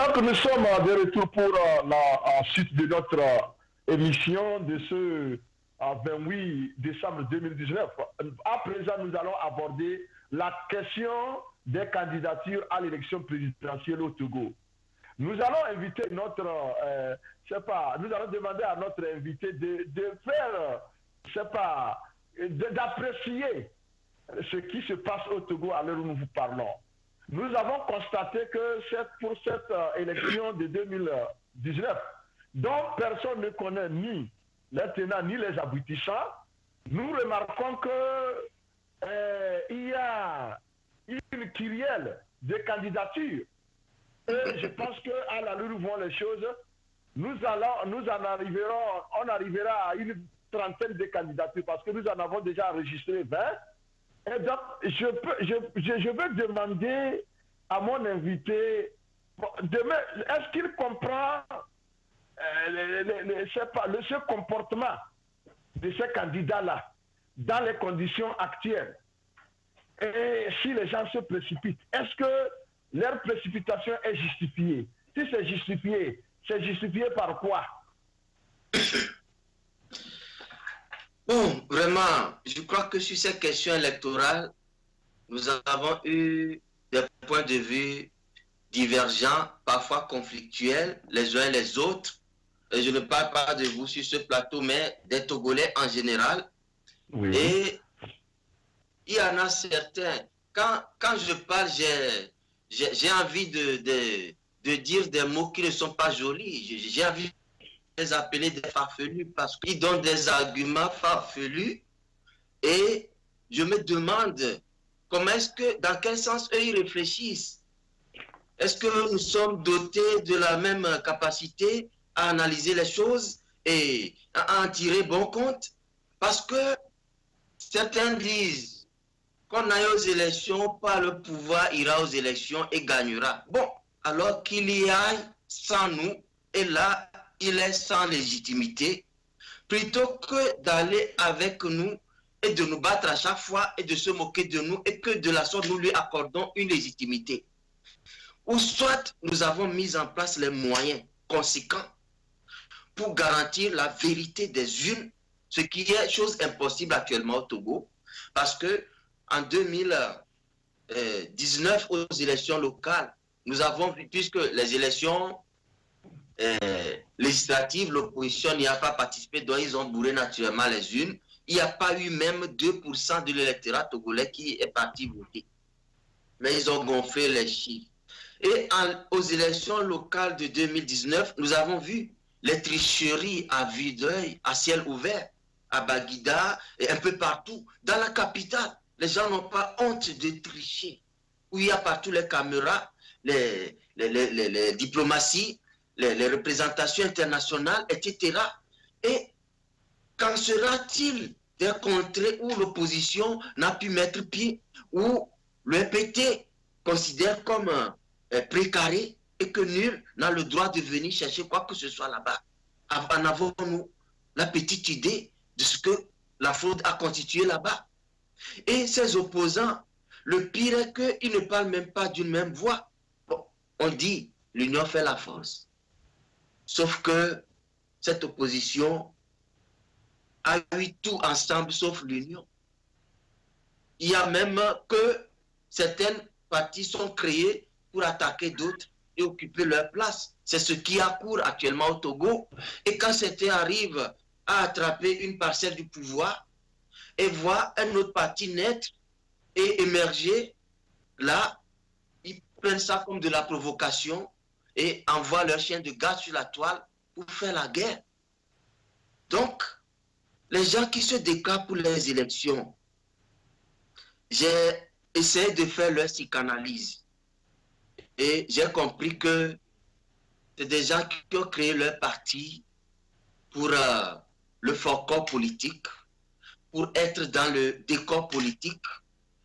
donc nous sommes de retour pour la suite de notre émission de ce 28 décembre 2019. À présent, nous allons aborder la question des candidatures à l'élection présidentielle au Togo. Nous allons inviter notre, nous allons demander à notre invité de faire, d'apprécier ce qui se passe au Togo à l'heure où nous vous parlons. Nous avons constaté que pour cette élection de 2019, dont personne ne connaît ni les tenants ni les aboutissants, nous remarquons qu'il y a une kyrielle de candidatures. Et je pense qu'à l'allure où vont les choses, on arrivera à une trentaine de candidatures parce que nous en avons déjà enregistré 20. Et donc, je veux demander à mon invité, est-ce qu'il comprend ce comportement de ces candidats-là dans les conditions actuelles? Et si les gens se précipitent, est-ce que leur précipitation est justifiée? Si c'est justifié par quoi? Bon, vraiment, je crois que sur ces questions électorales, nous avons eu des points de vue divergents, parfois conflictuels, les uns et les autres. Et je ne parle pas de vous sur ce plateau, mais des Togolais en général. Oui. Et il y en a certains, quand je parle, j'ai envie de dire des mots qui ne sont pas jolis. J'ai envie de les appeler des farfelus parce qu'ils donnent des arguments farfelus et je me demande dans quel sens eux ils réfléchissent. Est-ce que nous sommes dotés de la même capacité à analyser les choses et à en tirer bon compte? Parce que certains disent qu'on aille aux élections, pas le pouvoir ira aux élections et gagnera. Bon, alors qu'il y aille sans nous, et là, il est sans légitimité, plutôt que d'aller avec nous et de nous battre à chaque fois et de se moquer de nous et que de la sorte nous lui accordons une légitimité. Ou soit nous avons mis en place les moyens conséquents pour garantir la vérité des urnes, ce qui est chose impossible actuellement au Togo, parce que en 2019, aux élections locales, nous avons vu, puisque les élections législatives, l'opposition n'y a pas participé, donc ils ont bourré naturellement les urnes. Il n'y a pas eu même 2% de l'électorat togolais qui est parti voter. Mais ils ont gonflé les chiffres. Et aux élections locales de 2019, nous avons vu les tricheries à vue d'œil, à ciel ouvert, à Baguida et un peu partout. Dans la capitale, les gens n'ont pas honte de tricher. Où il y a partout les caméras, les diplomaties, les représentations internationales, etc. Et qu'en sera-t-il des contrées où l'opposition n'a pu mettre pied, où le MPT considère comme précaré et que nul n'a le droit de venir chercher quoi que ce soit là-bas? En avons-nous la petite idée de ce que la fraude a constitué là-bas? Et ces opposants, le pire est qu'ils ne parlent même pas d'une même voix. Bon, on dit l'union fait la force. Sauf que cette opposition a eu tout ensemble sauf l'union. Il y a même que certaines parties sont créées pour attaquer d'autres et occuper leur place. C'est ce qui accourt actuellement au Togo. Et quand certains arrivent à attraper une parcelle du pouvoir et voir un autre parti naître et émerger, là, ils prennent ça comme de la provocation et envoient leur chien de garde sur la toile pour faire la guerre. Donc, les gens qui se déclarent pour les élections, j'ai essayé de faire leur psychanalyse. Et j'ai compris que c'est des gens qui ont créé leur parti pour le folklore politique, pour être dans le décor politique.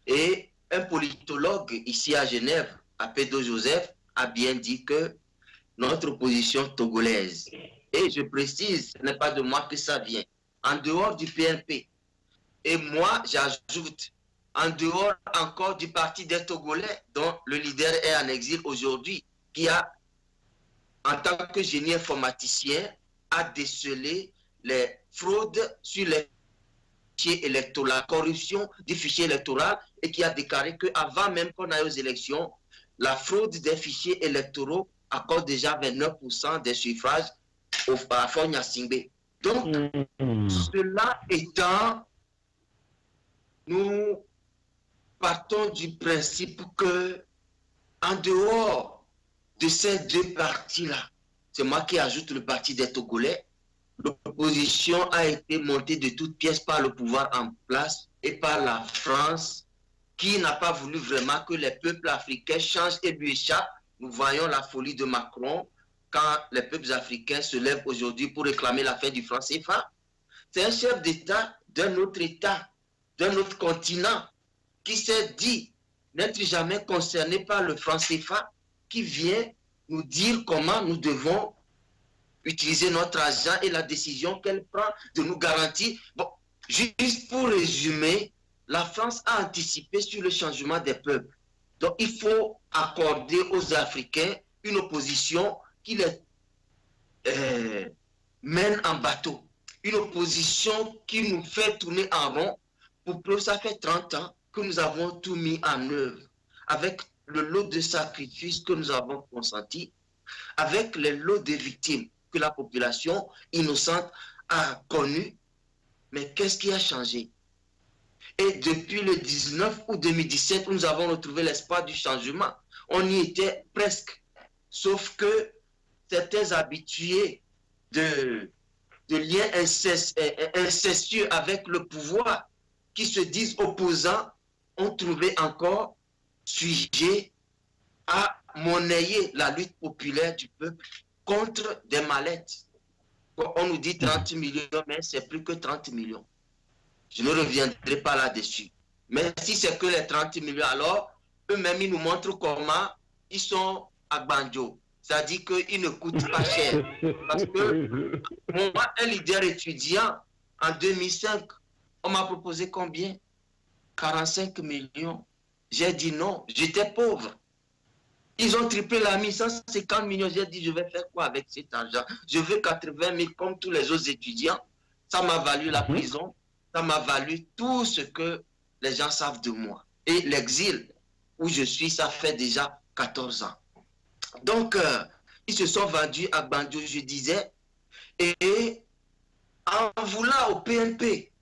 Et un politologue ici à Genève, Apédo Joseph, a bien dit que notre opposition togolaise, et je précise, ce n'est pas de moi que ça vient, en dehors du PNP, et moi j'ajoute, en dehors encore du parti des Togolais, dont le leader est en exil aujourd'hui, qui a en tant que génie informaticien, a décelé les fraudes sur les fichiers électoraux, la corruption du fichier électoral, et qui a déclaré qu'avant même qu'on aille aux élections, la fraude des fichiers électoraux accorde déjà 29% des suffrages à Fogna Singbe. Donc, cela étant, nous partons du principe que, en dehors de ces deux partis-là, c'est moi qui ajoute le parti des Togolais, l'opposition a été montée de toutes pièces par le pouvoir en place et par la France, qui n'a pas voulu vraiment que les peuples africains changent et lui échappent. Nous voyons la folie de Macron quand les peuples africains se lèvent aujourd'hui pour réclamer la fin du franc CFA. C'est un chef d'État d'un autre continent, qui s'est dit n'être jamais concerné par le franc CFA, qui vient nous dire comment nous devons utiliser notre argent et la décision qu'elle prend de nous garantir. Bon, juste pour résumer, la France a anticipé sur le changement des peuples. Donc, il faut accorder aux Africains une opposition qui les mène en bateau. Une opposition qui nous fait tourner en rond. Pour preuve, ça fait 30 ans que nous avons tout mis en œuvre, avec le lot de sacrifices que nous avons consenti, avec les lots de victimes que la population innocente a connues. Mais qu'est-ce qui a changé? Et depuis le 19 août 2017, nous avons retrouvé l'espoir du changement. On y était presque. Sauf que certains habitués de liens incestueux avec le pouvoir, qui se disent opposants, ont trouvé encore sujet à monnayer la lutte populaire du peuple contre des mallettes. On nous dit 30 millions, mais c'est plus que 30 millions. Je ne reviendrai pas là-dessus. Mais si c'est que les 30 millions, alors eux-mêmes, ils nous montrent comment ils sont à Banjo. C'est-à-dire qu'ils ne coûtent pas cher. Parce que moi, un leader étudiant, en 2005, on m'a proposé combien? 45 millions. J'ai dit non, j'étais pauvre. Ils ont triplé la mise, 150 millions. J'ai dit, je vais faire quoi avec cet argent? Je veux 80 000 comme tous les autres étudiants. Ça m'a valu la prison. Ça m'a valu tout ce que les gens savent de moi. Et l'exil où je suis, ça fait déjà 14 ans. Donc, ils se sont vendus à Banjo, je disais. Et en voulant au PNP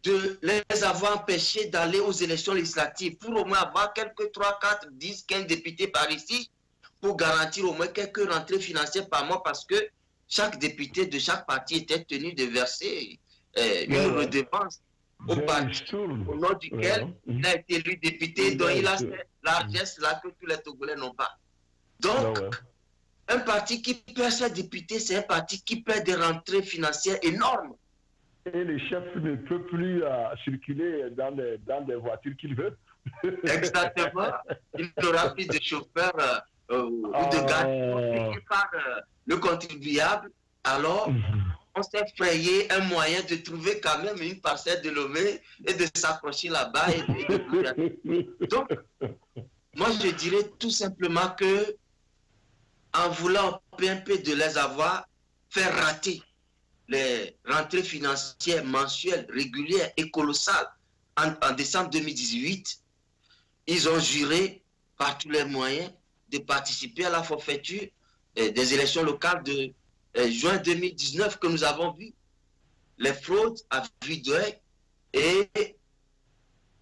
de les avoir empêchés d'aller aux élections législatives pour au moins avoir quelques 3, 4, 10, 15 députés par ici, pour garantir au moins quelques rentrées financières par mois, parce que chaque député de chaque parti était tenu de verser une redevance au parti au nom duquel il a été élu député, dont il a cette largesse-là que tous les Togolais n'ont pas. Donc, un parti qui perd ses députés, c'est un parti qui perd des rentrées financières énormes. Et les chefs ne peuvent plus circuler dans des voitures qu'ils veulent. Exactement. Il n'aura plus de chauffeurs ou de gardes par le contribuable. Alors, on s'est frayé un moyen de trouver quand même une parcelle de Lomé et de s'accrocher là-bas. Donc, moi, je dirais tout simplement que en voulant au PNP de les avoir fait rater les rentrées financières mensuelles, régulières et colossales en décembre 2018, ils ont juré par tous les moyens de participer à la forfaiture des élections locales de juin 2019 que nous avons vu. Les fraudes à vue d'œil, et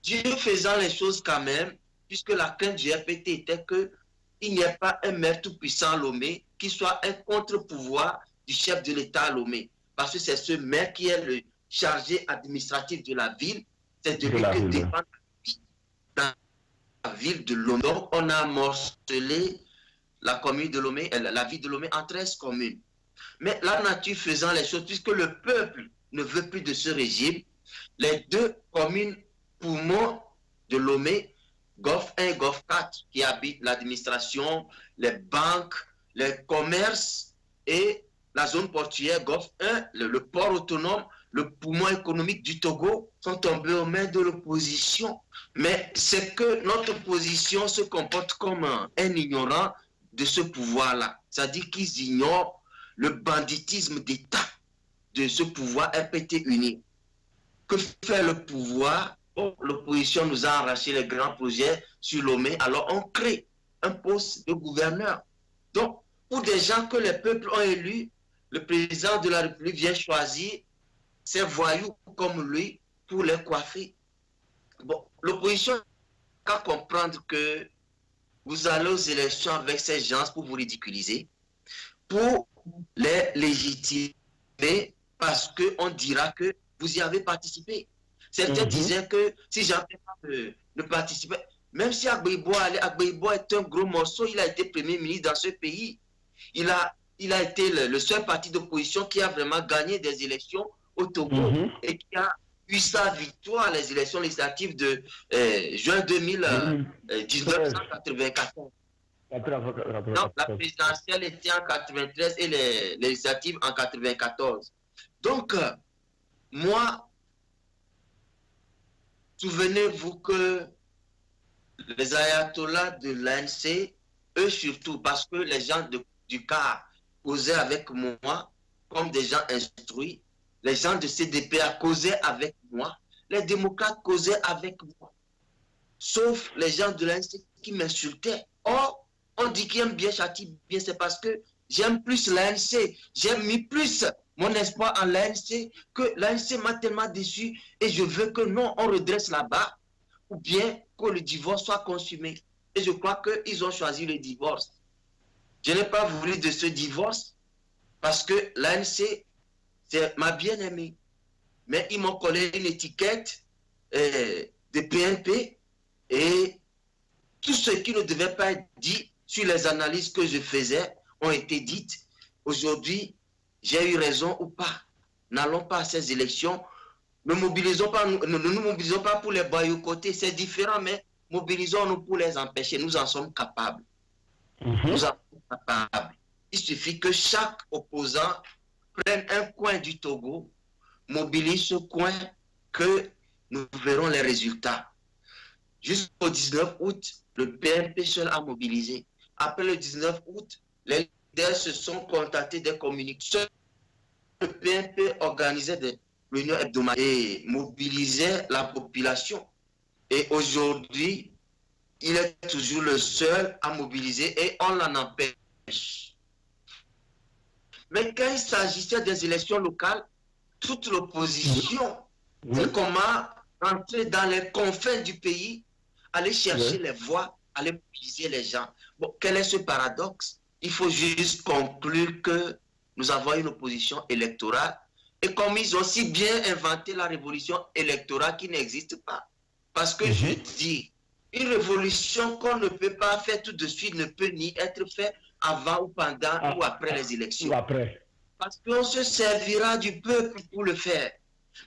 Dieu faisant les choses quand même, puisque la crainte du RPT était qu'il n'y ait pas un maire tout-puissant à Lomé qui soit un contre-pouvoir du chef de l'État à Lomé. Parce que c'est ce maire qui est le chargé administratif de la ville, c'est de lui que dépend la ville de Lomé. Donc, on a morcelé la commune de Lomé, la ville de Lomé en 13 communes. Mais la nature faisant les choses, puisque le peuple ne veut plus de ce régime, les deux communes poumons de Lomé, Golf 1 et Golf 4, qui habitent l'administration, les banques, les commerces et la zone portuaire Golf 1, le port autonome, le poumon économique du Togo, sont tombés aux mains de l'opposition. Mais c'est que notre opposition se comporte comme un ignorant de ce pouvoir-là. C'est-à-dire qu'ils ignorent le banditisme d'État de ce pouvoir RPT uni. Que fait le pouvoir? Oh, l'opposition nous a arraché les grands projets sur Lomé, alors on crée un poste de gouverneur. Donc, pour des gens que les peuples ont élus, le président de la République vient choisir ces voyous comme lui pour les coiffer. Bon, l'opposition a comprendre que vous allez aux élections avec ces gens pour vous ridiculiser, pour les légitimer, parce qu'on dira que vous y avez participé. Certains disaient que si j'avais pas de participer, même si Agbeibo est un gros morceau, il a été premier ministre dans ce pays. Il a été le seul parti d'opposition qui a vraiment gagné des élections au Togo et qui a eu sa victoire à les élections législatives de juin 1994. Donc, la présidentielle était en 93 et les législatives en 94. Donc, moi, souvenez-vous que les ayatollahs de l'ANC, eux surtout, parce que les gens du CAR causaient avec moi comme des gens instruits, les gens de CDPA causaient avec moi, les démocrates causaient avec moi, sauf les gens de l'ANC qui m'insultaient. Or, on dit qu'il aime bien, châtie bien, c'est parce que j'aime plus l'ANC, j'ai mis plus mon espoir en l'ANC que l'ANC m'a tellement déçu et je veux que non, on redresse la barre ou bien que le divorce soit consumé. Et je crois qu'ils ont choisi le divorce. Je n'ai pas voulu de ce divorce parce que l'ANC, c'est ma bien-aimée. Mais ils m'ont collé une étiquette de PNP et tout ce qui ne devait pas être dit sur les analyses que je faisais ont été dites. Aujourd'hui, j'ai eu raison ou pas. N'allons pas à ces élections. Ne nous mobilisons pas pour les boycotter. C'est différent, mais mobilisons-nous pour les empêcher. Nous en sommes capables. Nous en sommes capables. Il suffit que chaque opposant prenne un coin du Togo, mobilise ce coin, que nous verrons les résultats. Jusqu'au 19 août, le PNP seul a mobilisé. Après le 19 août, les leaders se sont contactés des communiqués. Seul le PNP organisait des réunions hebdomadaires et mobilisait la population. Et aujourd'hui, il est toujours le seul à mobiliser et on l'en empêche. Mais quand il s'agissait des élections locales, toute l'opposition, c'est comment rentrer dans les confins du pays, aller chercher les voix, aller mobiliser les gens. Bon, quel est ce paradoxe? Il faut juste conclure que nous avons une opposition électorale et comme ils ont si bien inventé la révolution électorale qui n'existe pas. Parce que je dis, une révolution qu'on ne peut pas faire tout de suite ne peut ni être faite avant ou pendant ou après les élections. Parce qu'on se servira du peuple pour le faire.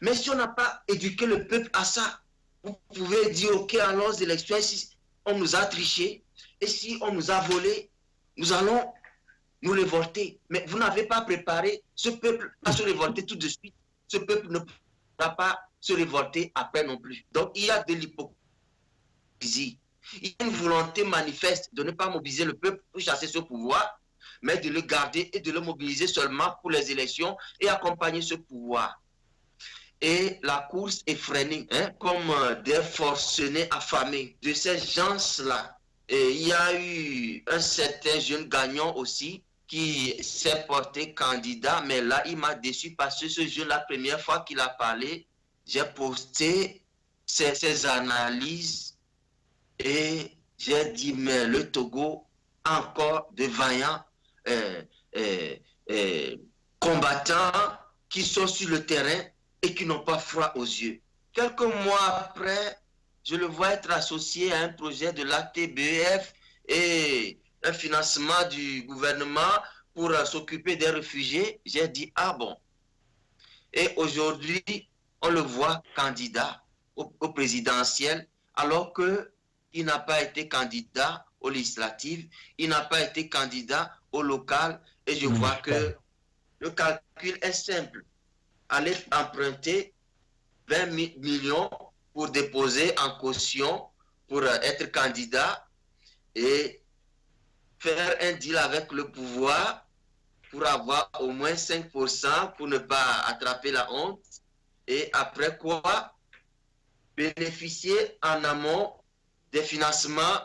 Mais si on n'a pas éduqué le peuple à ça, vous pouvez dire, ok, allons aux élections, si on nous a triché, et si on nous a volé, nous allons nous révolter. Mais vous n'avez pas préparé ce peuple à se révolter tout de suite. Ce peuple ne pourra pas se révolter après non plus. Donc, il y a de l'hypocrisie. Il y a une volonté manifeste de ne pas mobiliser le peuple pour chasser ce pouvoir, mais de le garder et de le mobiliser seulement pour les élections et accompagner ce pouvoir. Et la course effrénée, comme des forcenés affamés de ces gens-là. Et il y a eu un certain jeune gagnant aussi qui s'est porté candidat, mais là, il m'a déçu parce que ce jeune, la première fois qu'il a parlé, j'ai posté ses analyses et j'ai dit, mais le Togo a encore de vaillants combattants qui sont sur le terrain et qui n'ont pas froid aux yeux. Quelques mois après, je le vois être associé à un projet de l'ATBF et un financement du gouvernement pour s'occuper des réfugiés. J'ai dit, ah bon. Et aujourd'hui, on le voit candidat au présidentiel, alors qu'il n'a pas été candidat aux législatives, il n'a pas été candidat au local, et je vois que le calcul est simple. Aller emprunter 20 millions pour déposer en caution, pour être candidat, et faire un deal avec le pouvoir pour avoir au moins 5% pour ne pas attraper la honte. Et après quoi, bénéficier en amont des financements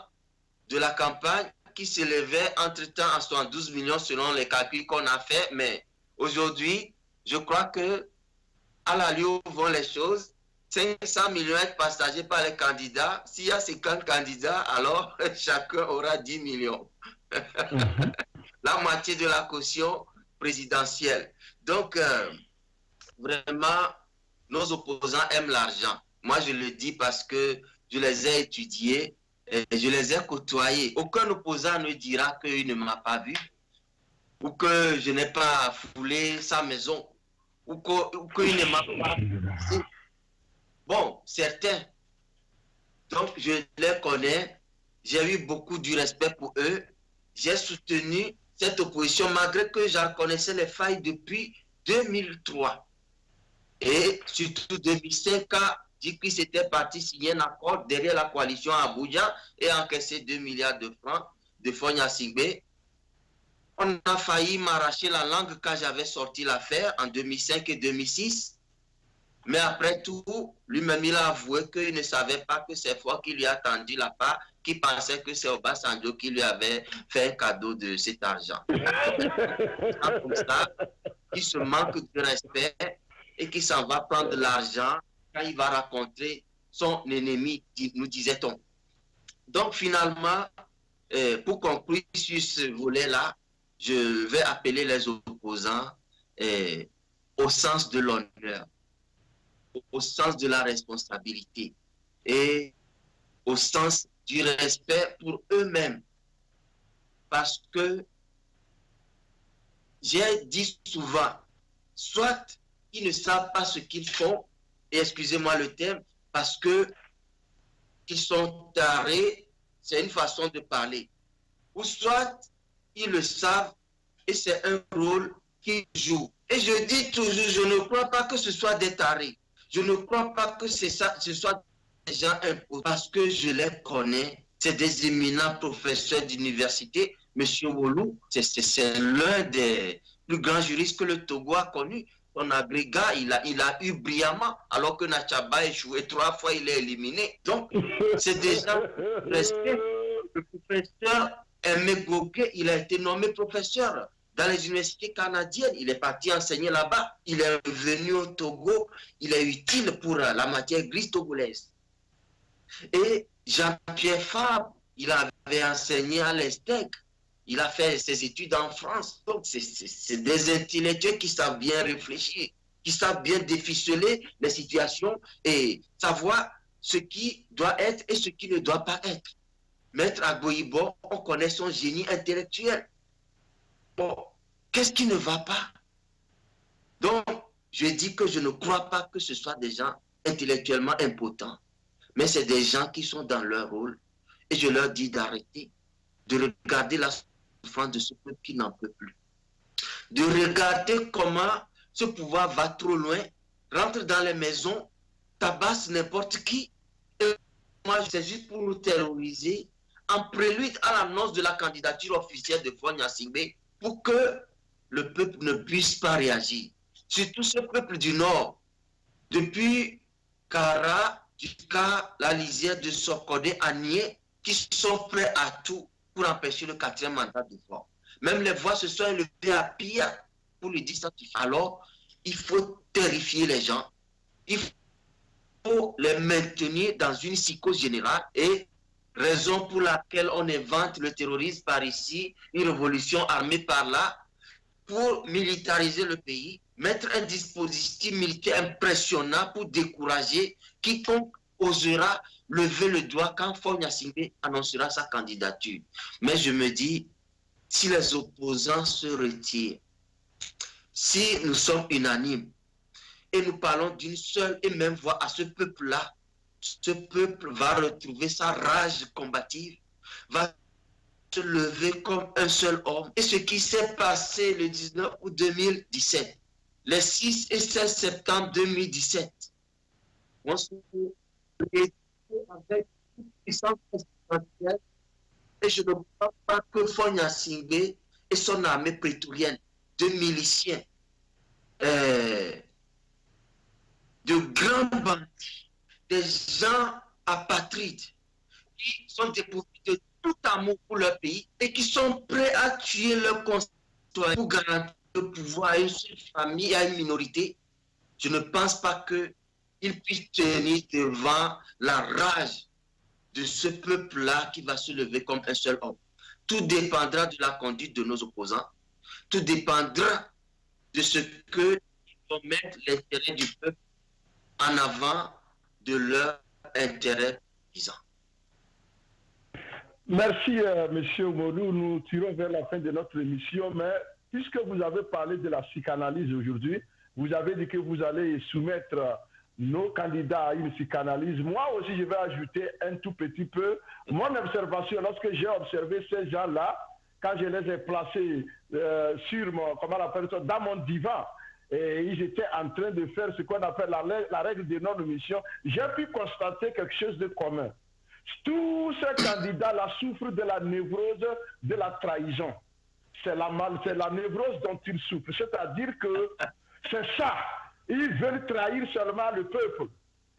de la campagne qui s'élevait entre-temps à 72 millions selon les calculs qu'on a fait. Mais aujourd'hui, je crois que à l'allure où vont les choses, 500 millions être partagés par les candidats. S'il y a 50 candidats, alors chacun aura 10 millions. La moitié de la caution présidentielle. Donc, vraiment, nos opposants aiment l'argent. Moi, je le dis parce que je les ai étudiés, et je les ai côtoyés. Aucun opposant ne dira qu'il ne m'a pas vu, ou que je n'ai pas foulé sa maison, ou qu'il ne m'a pas poussé. Bon, certains. Donc, je les connais. J'ai eu beaucoup de respect pour eux. J'ai soutenu cette opposition malgré que j'en connaissais les failles depuis 2003. Et surtout 2005, quand Dikri s'était parti signer un accord derrière la coalition à Abuja et encaissé 2 milliards de francs de fonds Nyasingbe. On a failli m'arracher la langue quand j'avais sorti l'affaire en 2005 et 2006. Mais après tout, lui-même, il a avoué qu'il ne savait pas que c'est Fort qui lui a tendu la part, qui pensait que c'est Obasanjo qui lui avait fait un cadeau de cet argent. Comme ça, il se manque de respect et qui s'en va prendre l'argent quand il va rencontrer son ennemi, nous disait-on. Donc finalement, pour conclure sur ce volet-là, je vais appeler les opposants au sens de l'honneur, au sens de la responsabilité et au sens du respect pour eux-mêmes. Parce que j'ai dit souvent, soit ils ne savent pas ce qu'ils font, et excusez-moi le terme, parce que ils sont tarés, c'est une façon de parler. Ou soit ils le savent et c'est un rôle qu'ils jouent. Et je dis toujours, je ne crois pas que ce soit des tarés. Je ne crois pas que ce soit des gens imposés parce que je les connais. C'est des éminents professeurs d'université. Monsieur Wolou, c'est l'un des plus grands juristes que le Togo a connu. Son agrégat, il a eu brillamment, alors que Nachaba a échoué 3 fois, il est éliminé. Donc, c'est des gens restés. Le professeur Aimé Gogué, il a été nommé professeur dans les universités canadiennes. Il est parti enseigner là-bas. Il est revenu au Togo. Il est utile pour la matière grise togolaise. Et Jean-Pierre Fabre, il avait enseigné à l'ESTEC. Il a fait ses études en France. Donc, c'est des intellectuels qui savent bien réfléchir, qui savent bien déficeler les situations et savoir ce qui doit être et ce qui ne doit pas être. Maître Agboibo, on connaît son génie intellectuel. Bon, qu'est-ce qui ne va pas? Donc, je dis que je ne crois pas que ce soit des gens intellectuellement impotents, mais c'est des gens qui sont dans leur rôle. Et je leur dis d'arrêter, de regarder la souffrance de ce peuple qui n'en peut plus. De regarder comment ce pouvoir va trop loin, rentre dans les maisons, tabasse n'importe qui. Et moi, c'est juste pour nous terroriser, en prélude à l'annonce de la candidature officielle de Faure Gnassingbé, pour que le peuple ne puisse pas réagir. Surtout ce peuple du Nord, depuis Kara jusqu'à la lisière de Sokodé à Nié, qui sont prêts à tout pour empêcher le 4e mandat de Faure. Même les voix se sont élevées à Pia pour lui dire ça. Alors, il faut terrifier les gens. Il faut les maintenir dans une psychose générale et raison pour laquelle on invente le terrorisme par ici, une révolution armée par là, pour militariser le pays, mettre un dispositif militaire impressionnant pour décourager quiconque osera lever le doigt quand Faure Gnassingbé annoncera sa candidature. Mais je me dis, si les opposants se retirent, si nous sommes unanimes et nous parlons d'une seule et même voix à ce peuple-là, ce peuple va retrouver sa rage combative, va se lever comme un seul homme. Et ce qui s'est passé le 19 août 2017, les 6 et 16 septembre 2017, on se retrouve avec une puissance présidentielle Et je ne crois pas que Fonya Singbe et son armée prétorienne de miliciens, de grands bandits, des gens apatrides qui sont dépourvus de tout amour pour leur pays et qui sont prêts à tuer leurs concitoyens pour garantir le pouvoir à une seule famille, à une minorité. Je ne pense pas qu'ils puissent tenir devant la rage de ce peuple-là qui va se lever comme un seul homme. Tout dépendra de la conduite de nos opposants. Tout dépendra de ce qu'ils vont mettre l'intérêt du peuple en avant de leur intérêt visant. Merci, Monsieur Oumourou. Nous tirons vers la fin de notre émission, mais puisque vous avez parlé de la psychanalyse aujourd'hui, vous avez dit que vous allez soumettre nos candidats à une psychanalyse. Moi aussi, je vais ajouter un tout petit peu mon observation. Lorsque j'ai observé ces gens-là, quand je les ai placés sur mon, comment on appelle ça, dans mon divan, et ils étaient en train de faire ce qu'on appelle la règle de non-omission, j'ai pu constater quelque chose de commun. Tous ces candidats-là souffrent de la névrose de la trahison. C'est la névrose dont ils souffrent. C'est-à-dire que c'est ça. Ils veulent trahir seulement le peuple.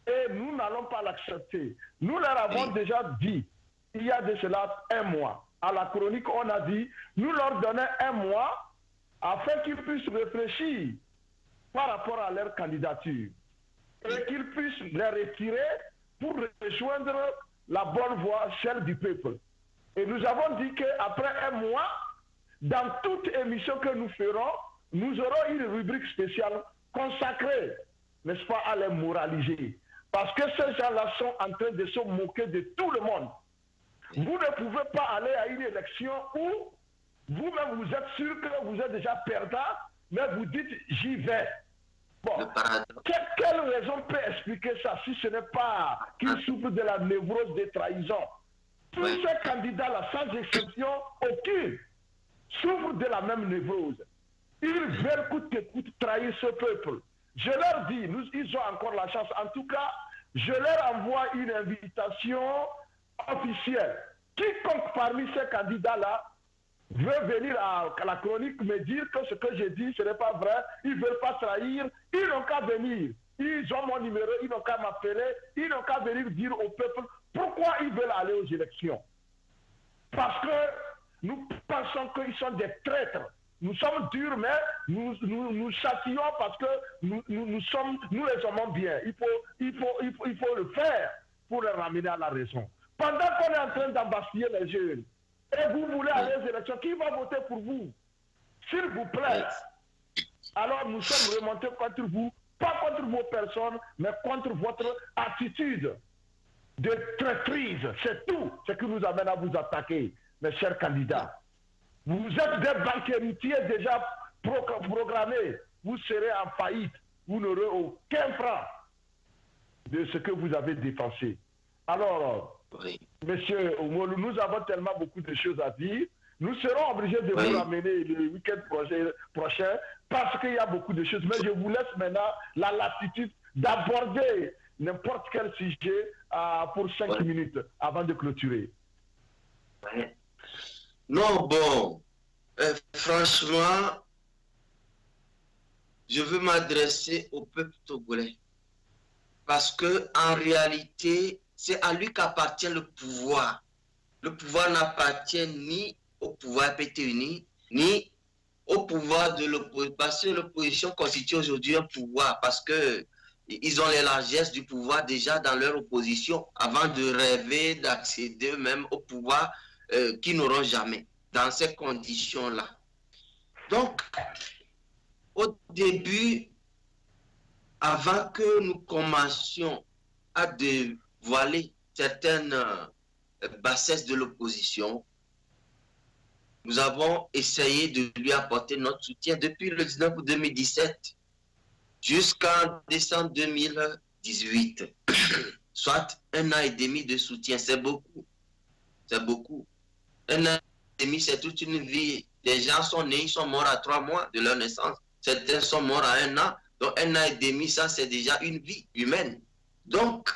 Et nous n'allons pas l'accepter. Nous leur avons déjà dit, il y a de cela un mois. À la chronique, on a dit, nous leur donnons un mois afin qu'ils puissent réfléchir par rapport à leur candidature. Et qu'ils puissent les retirer pour rejoindre la bonne voie, celle du peuple. Et nous avons dit qu'après un mois, dans toute émission que nous ferons, nous aurons une rubrique spéciale consacrée, n'est-ce pas, à les moraliser. Parce que ces gens-là sont en train de se moquer de tout le monde. Vous ne pouvez pas aller à une élection où vous-même vous êtes sûr que vous êtes déjà perdant, mais vous dites j'y vais. Bon, quelle raison peut expliquer ça si ce n'est pas qu'ils souffrent de la névrose des trahisons? Tous ces candidats-là, sans exception aucune, souffrent de la même névrose. Ils veulent coûte que coûte trahir ce peuple. Je leur dis, ils ont encore la chance. En tout cas, je leur envoie une invitation officielle. Quiconque parmi ces candidats-là veut venir à la chronique me dire que ce que j'ai dit, ce n'est pas vrai, ils ne veulent pas trahir, ils n'ont qu'à venir. Ils ont mon numéro, ils n'ont qu'à m'appeler, ils n'ont qu'à venir dire au peuple pourquoi ils veulent aller aux élections. Parce que nous pensons qu'ils sont des traîtres. Nous sommes durs, mais nous châtillons parce que nous les aimons bien. Il faut le faire pour les ramener à la raison. Pendant qu'on est en train d'embastiller les jeunes, et vous voulez aller aux élections, qui va voter pour vous? S'il vous plaît. Alors nous sommes remontés contre vous, pas contre vos personnes, mais contre votre attitude de traîtrise. C'est tout ce qui nous amène à vous attaquer, mes chers candidats. Vous êtes des banqueritiers déjà programmés. Vous serez en faillite. Vous n'aurez aucun franc de ce que vous avez dépensé. Alors, Monsieur Oumourou, nous avons tellement beaucoup de choses à dire. Nous serons obligés de vous ramener le week-end prochain parce qu'il y a beaucoup de choses. Mais je vous laisse maintenant la latitude d'aborder n'importe quel sujet pour 5 minutes avant de clôturer. Non, bon, franchement, je veux m'adresser au peuple togolais parce que en réalité, c'est à lui qu'appartient le pouvoir. Le pouvoir n'appartient ni au pouvoir PT-Uni, ni au pouvoir de l'opposition. Parce que l'opposition constitue aujourd'hui un pouvoir parce que ils ont les largesses du pouvoir déjà dans leur opposition avant de rêver d'accéder eux-mêmes au pouvoir qu'ils n'auront jamais dans ces conditions-là. Donc, au début, avant que nous commencions à dévoiler certaines bassesses de l'opposition, nous avons essayé de lui apporter notre soutien depuis le 19 août 2017 jusqu'en décembre 2018, soit 1 an et demi de soutien. C'est beaucoup. C'est beaucoup. 1 an et demi, c'est toute une vie. Les gens sont nés, ils sont morts à 3 mois de leur naissance. Certains sont morts à 1 an. Donc 1 an et demi, ça c'est déjà une vie humaine. Donc,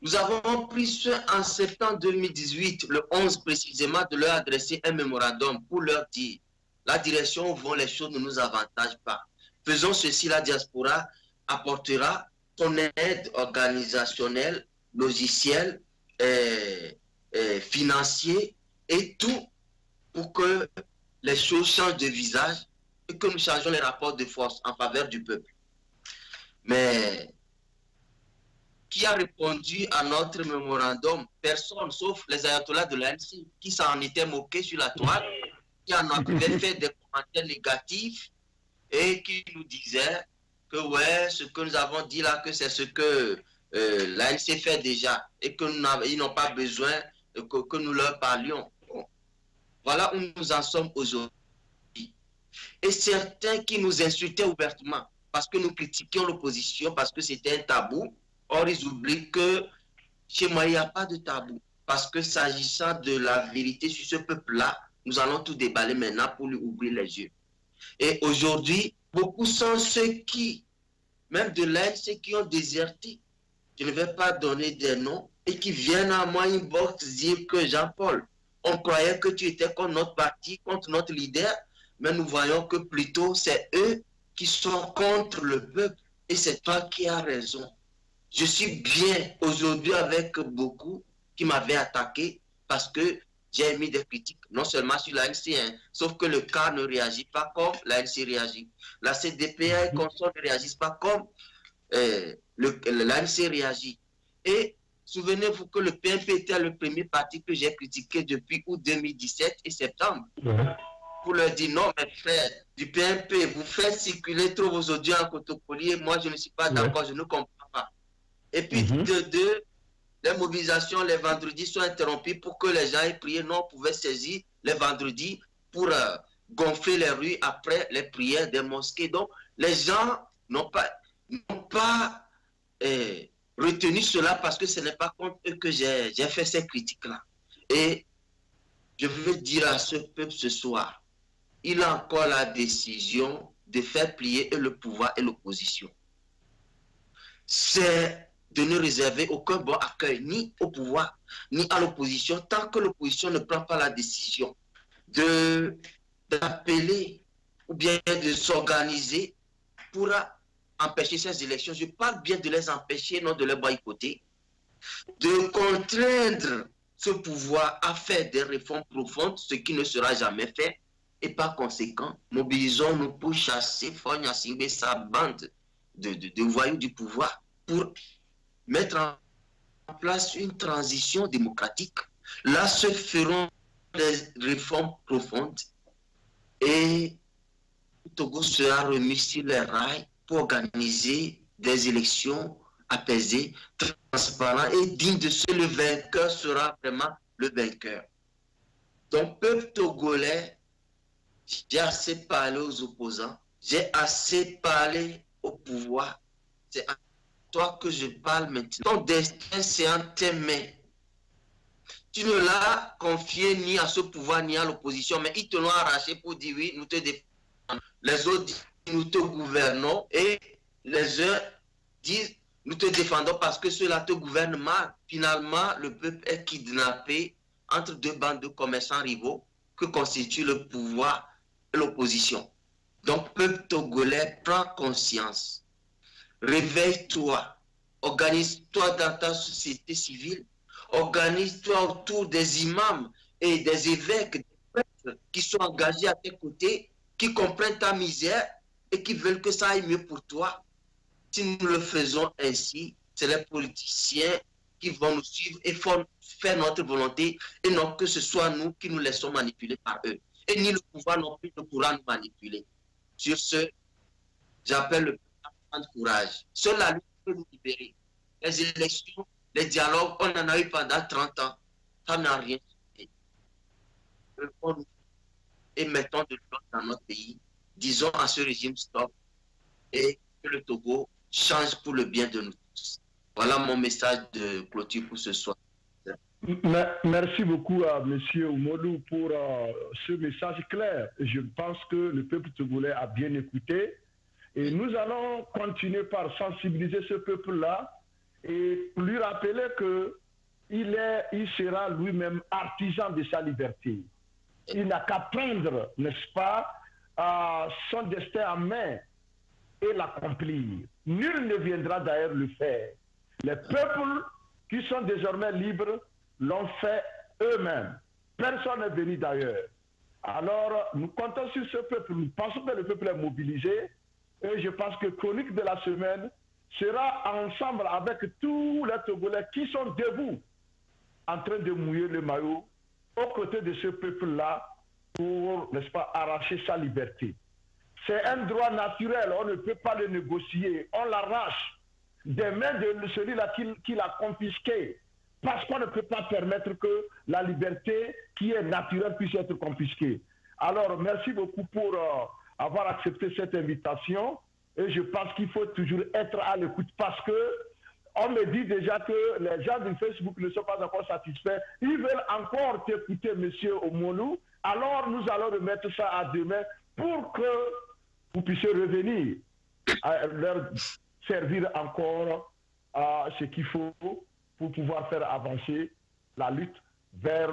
Nous avons pris soin en septembre 2018, le 11 précisément, de leur adresser un mémorandum pour leur dire la direction où vont les choses ne nous avantage pas. Faisons ceci, la diaspora apportera son aide organisationnelle, logicielle, financière et tout pour que les choses changent de visage et que nous changeons les rapports de force en faveur du peuple. Mais qui a répondu à notre mémorandum? Personne, sauf les ayatollahs de l'ANC, qui s'en étaient moqués sur la toile, qui en avaient fait des commentaires négatifs et qui nous disaient que ouais, ce que nous avons dit là, que c'est ce que l'ANC fait déjà et qu'ils n'ont pas besoin que nous leur parlions. Bon. Voilà où nous en sommes aujourd'hui. Et certains qui nous insultaient ouvertement parce que nous critiquions l'opposition, parce que c'était un tabou. Or, ils oublient que chez moi, il n'y a pas de tabou. Parce que s'agissant de la vérité sur ce peuple-là, nous allons tout déballer maintenant pour lui ouvrir les yeux. Et aujourd'hui, beaucoup sont ceux qui, même de l'aide, ceux qui ont déserté, je ne vais pas donner des noms, et qui viennent à moi inbox dire que Jean-Paul, on croyait que tu étais contre notre parti, contre notre leader, mais nous voyons que plutôt c'est eux qui sont contre le peuple et c'est toi qui as raison. Je suis bien aujourd'hui avec beaucoup qui m'avaient attaqué parce que j'ai émis des critiques, non seulement sur l'ANC, hein, sauf que le cas ne réagit pas comme l'ANC réagit. La CDPA et Consort ne réagissent pas comme l'ANC réagit. Et souvenez-vous que le PNP était le premier parti que j'ai critiqué depuis août 2017 et septembre. Pour leur dire non, mes frères du PNP, vous faites circuler trop vos audios en cotocolis, moi je ne suis pas d'accord, je ne comprends pas. Et puis les mobilisations les vendredis sont interrompues pour que les gens aient prié. Non, on pouvait saisir les vendredis pour gonfler les rues après les prières des mosquées. Donc les gens n'ont pas retenu cela parce que ce n'est pas contre eux que j'ai fait ces critiques-là. Et je veux dire à ce peuple ce soir, il a encore la décision de faire plier le pouvoir et l'opposition. C'est de ne réserver aucun bon accueil ni au pouvoir, ni à l'opposition, tant que l'opposition ne prend pas la décision d'appeler ou bien de s'organiser pour empêcher ces élections. Je parle bien de les empêcher, non de les boycotter, de contraindre ce pouvoir à faire des réformes profondes, ce qui ne sera jamais fait. Et par conséquent, mobilisons-nous pour chasser Fogna Singbe, sa bande de voyous du pouvoir, pour mettre en place une transition démocratique. Là se feront des réformes profondes et Togo sera remis sur les rails pour organiser des élections apaisées, transparentes et dignes de ce que le vainqueur sera vraiment le vainqueur. Donc, peuple togolais, j'ai assez parlé aux opposants, j'ai assez parlé au pouvoir. C'est à toi que je parle maintenant. Ton destin, c'est en tes mains. Tu ne l'as confié ni à ce pouvoir ni à l'opposition, mais ils te l'ont arraché pour dire oui, nous te défendons. Les autres disent nous te gouvernons et les uns disent nous te défendons parce que ceux-là te gouvernent mal. Finalement, le peuple est kidnappé entre deux bandes de commerçants rivaux que constitue le pouvoir et l'opposition. Donc, peuple togolais, prends conscience. Réveille-toi. Organise-toi dans ta société civile. Organise-toi autour des imams et des évêques, des prêtres qui sont engagés à tes côtés, qui comprennent ta misère et qui veulent que ça aille mieux pour toi. Si nous le faisons ainsi, c'est les politiciens qui vont nous suivre et faire notre volonté et non que ce soit nous qui nous laissons manipuler par eux. Et ni le pouvoir non plus ne pourra nous manipuler. Sur ce, j'appelle le peuple à prendre courage. Seule la lutte peut nous libérer. Les élections, les dialogues, on en a eu pendant 30 ans. Ça n'a rien fait. Et mettons de l'ordre dans notre pays. Disons à ce régime stop et que le Togo change pour le bien de nous tous. Voilà mon message de clôture pour ce soir. Merci beaucoup à M. Oumoulou pour ce message clair. Je pense que le peuple togolais a bien écouté et nous allons continuer par sensibiliser ce peuple-là et lui rappeler que il sera lui-même artisan de sa liberté. Il n'a qu'à prendre, n'est-ce pas, son destin en main et l'accomplir. Nul ne viendra d'ailleurs le faire. Les peuples qui sont désormais libres l'ont fait eux-mêmes. Personne n'est venu d'ailleurs. Alors, nous comptons sur ce peuple. Nous pensons que le peuple est mobilisé. Et je pense que Chronique de la semaine sera ensemble avec tous les Togolais qui sont debout, en train de mouiller le maillot, aux côtés de ce peuple-là, pour, n'est-ce pas, arracher sa liberté. C'est un droit naturel, on ne peut pas le négocier. On l'arrache des mains de celui-là qui l'a confisqué. Parce qu'on ne peut pas permettre que la liberté qui est naturelle puisse être confisquée. Alors, merci beaucoup pour avoir accepté cette invitation. Et je pense qu'il faut toujours être à l'écoute parce que on me dit déjà que les gens du Facebook ne sont pas encore satisfaits. Ils veulent encore t'écouter, monsieur Omolou. Alors, nous allons remettre ça à demain pour que vous puissiez revenir à leur servir encore à ce qu'il faut pour pouvoir faire avancer la lutte vers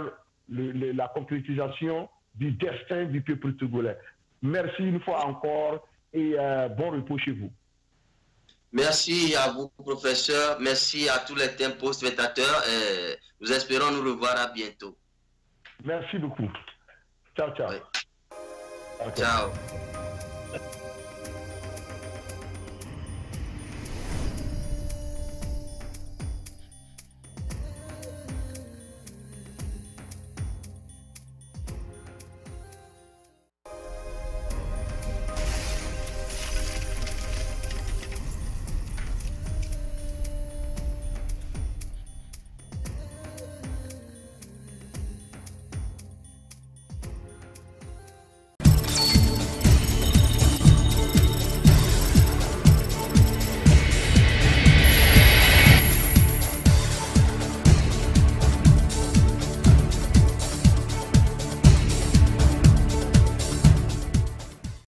la concrétisation du destin du peuple togolais. Merci une fois encore et bon repos chez vous. Merci à vous, professeur. Merci à tous les tempos spectateurs. Nous espérons nous revoir à bientôt. Merci beaucoup. Ciao, ciao. Oui. Ciao.